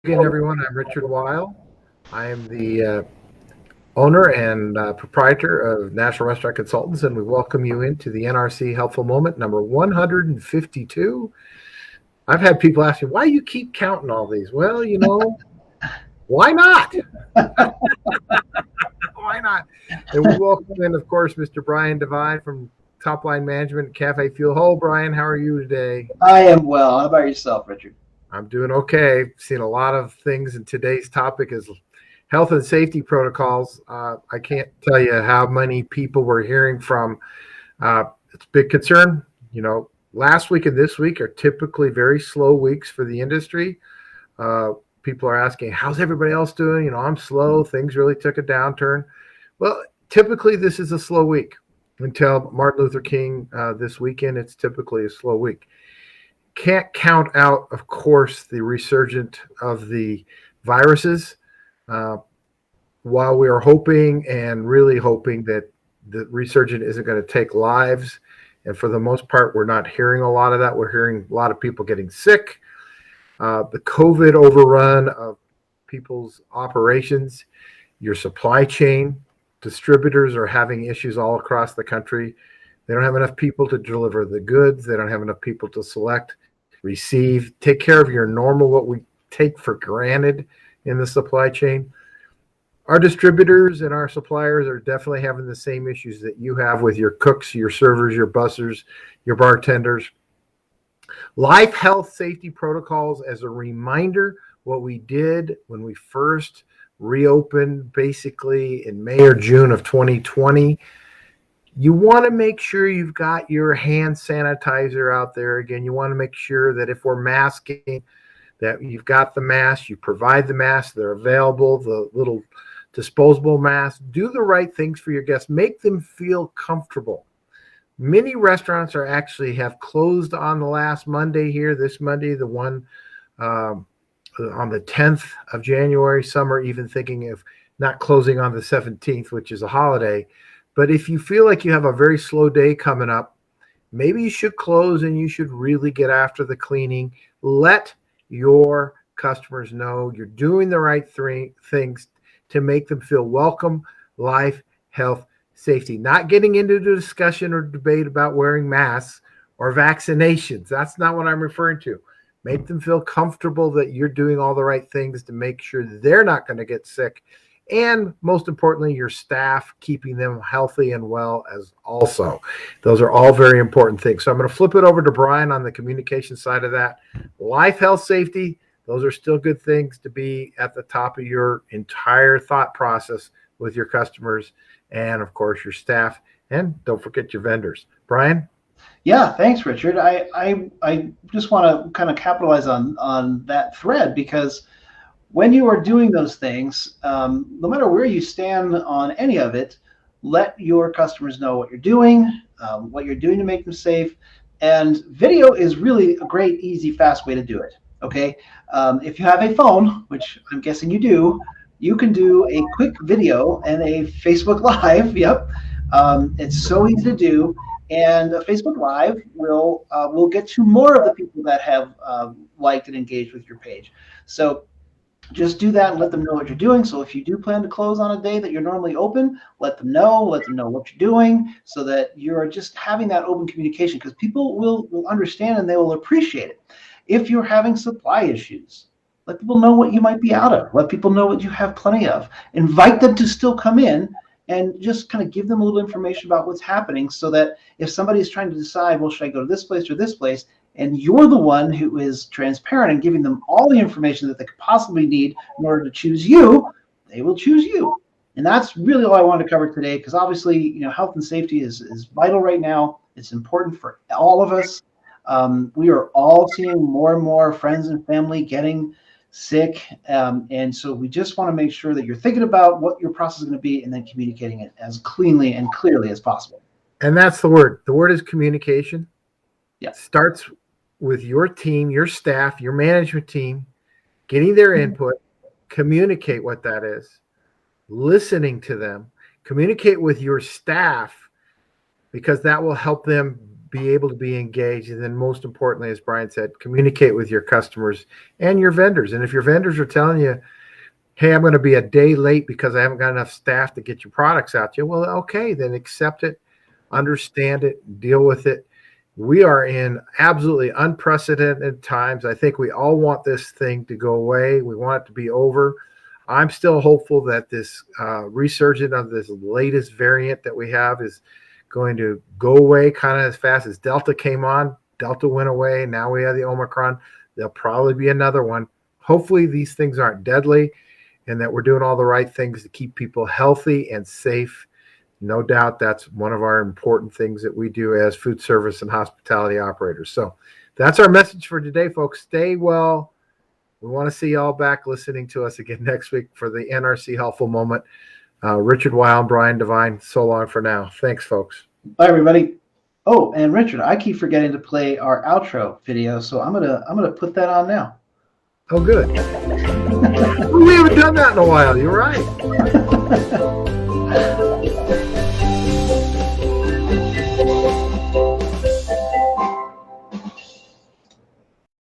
Again, everyone. I'm Richard Weil. I am the owner and proprietor of National Restaurant Consultants, and we welcome you into the NRC Helpful Moment number 152. I've had people ask me, why you keep counting all these? Well, why not? Why not? And we welcome in, of course, Mr. Brian Devine from Top Line Management at CafeFuel. Hello, Brian. How are you today? I am well. How about yourself, Richard? I'm doing okay. Seen a lot of things, and today's topic is health and safety protocols. I can't tell you how many people we're hearing from. It's a big concern. Last week and this week are typically very slow weeks for the industry. Uh, People are asking, how's everybody else doing? I'm slow. Things really took a downturn. Well, typically this is a slow week until Martin Luther King this weekend. It's typically a slow week. Can't count out, of course, the resurgence of the viruses. Uh, while we are hoping and really hoping that the resurgence isn't going to take lives, and for the most part, we're not hearing a lot of that. We're hearing a lot of people getting sick. The COVID overrun of people's operations, your supply chain, distributors are having issues all across the country. They don't have enough people to deliver the goods. They don't have enough people to select, receive, take care of your normal, what we take for granted in the supply chain. Our distributors and our suppliers are definitely having the same issues that you have with your cooks, your servers, your bussers, your bartenders. Life health safety protocols as a reminder what we did when we first reopened basically in May or June of 2020. You want to make sure you've got your hand sanitizer out there. Again, you want to make sure that if we're masking, that you've got the mask, you provide the masks, they're available, the little disposable masks. Do the right things for your guests. Make them feel comfortable. Many restaurants are actually have closed on the last Monday here, this Monday, the one on the 10th of January. Some are even thinking of not closing on the 17th, which is a holiday. But if you feel like you have a very slow day coming up, maybe you should close and you should really get after the cleaning. Let your customers know you're doing the right things to make them feel welcome, life, health, safety. Not getting into the discussion or debate about wearing masks or vaccinations. That's not what I'm referring to. Make them feel comfortable that you're doing all the right things to make sure they're not going to get sick. And most importantly, your staff, keeping them healthy and well as also. Those are all very important things. So I'm going to flip it over to Brian on the communication side of that. Life, health, safety, those are still good things to be at the top of your entire thought process with your customers and, of course, your staff. And don't forget your vendors. Brian? Yeah, thanks, Richard. I just want to kind of capitalize on that thread because when you are doing those things, no matter where you stand on any of it, let your customers know what you're doing to make them safe. And video is really a great, easy, fast way to do it. Okay. If you have a phone, which I'm guessing you do, you can do a quick video and a Facebook Live. Yep. It's so easy to do. And a Facebook Live will get to more of the people that have liked and engaged with your page. So just do that and let them know what you're doing. So if you do plan to close on a day that you're normally open, let them know what you're doing so that you're just having that open communication because people will understand and they will appreciate it. If you're having supply issues, let people know what you might be out of. Let people know what you have plenty of. Invite them to still come in and just kind of give them a little information about what's happening so that if somebody is trying to decide, well, should I go to this place or this place? And you're the one who is transparent and giving them all the information that they could possibly need in order to choose you, they will choose you. And that's really all I wanted to cover today because obviously, health and safety is vital right now. It's important for all of us. We are all seeing more and more friends and family getting sick. And so we just want to make sure that you're thinking about what your process is going to be and then communicating it as cleanly and clearly as possible. And that's the word. The word is communication. Yeah. Starts with your team, your staff, your management team, getting their input, communicate what that is, listening to them, communicate with your staff because that will help them be able to be engaged. And then most importantly, as Brian said, communicate with your customers and your vendors. And if your vendors are telling you, hey, I'm going to be a day late because I haven't got enough staff to get your products out to you, well, okay, then accept it, understand it, deal with it. We are in absolutely unprecedented times. I think we all want this thing to go away. We want it to be over. I'm still hopeful that this resurgence of this latest variant that we have is going to go away kind of as fast as Delta came on. Delta went away. Now we have the Omicron. There'll probably be another one. Hopefully these things aren't deadly and that we're doing all the right things to keep people healthy and safe. No doubt that's one of our important things that we do as food service and hospitality operators. So that's our message for today, folks. Stay well. We want to see y'all back listening to us again next week for the NRC Helpful Moment. Richard Weil and Brian Devine, so long for now. Thanks, folks. Bye, everybody. Oh, and Richard, I keep forgetting to play our outro video, so I'm gonna put that on now. Oh, good. We haven't done that in a while. You're right.